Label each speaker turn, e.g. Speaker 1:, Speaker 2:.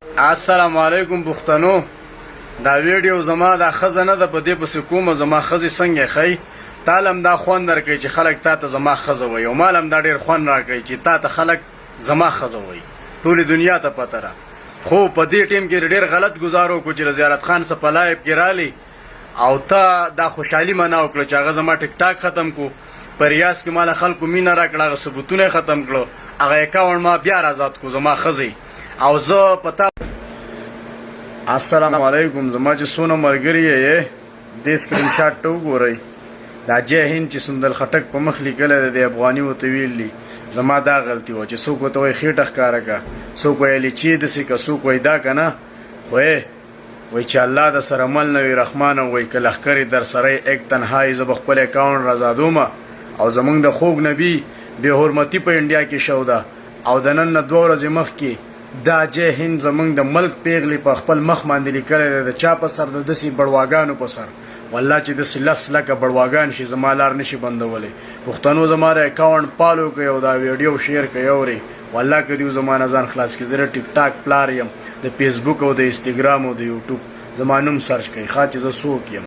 Speaker 1: السلام علیکم پښتنو. دا ویډیو زما د خزنه د په دې پس کومه زما خزي څنګه خي تعلم دا خوان درکې چې خلک تا ته زما خزه وي او مالم دا ډیر خوان راکې چې تا ته خلک زما خزه وي. ټول دنیا ته پته را خو په دې ټیم کې ډیر غلط گزارو کو چې زیارت خان څخه پلایب کې رالی او ته دا خوشحالي مناو کړ چې هغه زما ټیک ټاک ختم کو پریاس کې مال خلکو مینا راکړه ثبوتونه ختم کړو هغه اکاونټ ما بیا آزاد کو زما خزي او زه پتا. السلام علیکم. زما چې سونه مرګري یې د سکرین شاټ ټو ګورئ دا جه هند چې سندل خټک په مخ لیکل د افغاني او طویل زما دا غلطي و چې څوک ته وي خېټه ښکارا کا څوک ویل چې د سې کا څوک وای دا کنه خو وای چې الله د سره مل نوی رحمان وای کله خکری در سره یک تنهایی زب خپل اکاونټ رازادوما او زمونږ د خوګ نبی به حرمتي په انډیا کې شودا او د نن 2 ورځې مخ کې دا جه هند زمونږ د ملک پیغلی په خپل مخ باندې لیکل د چا په سر د دسی بړواګانو په سر والله چې د سلس لکه بړواګان شي زمالار نشي بندولې. پښتنو زماره اکاونټ پالو کوي او دا ویډیو شیر کوي اوري والله کدی زمانه ځان خلاص کی زره ټیک ټاک پلار يم د فیسبوک او د انستګرام او د یوټیوب زمانوم سرچ کوي خاطر ز سوک یم.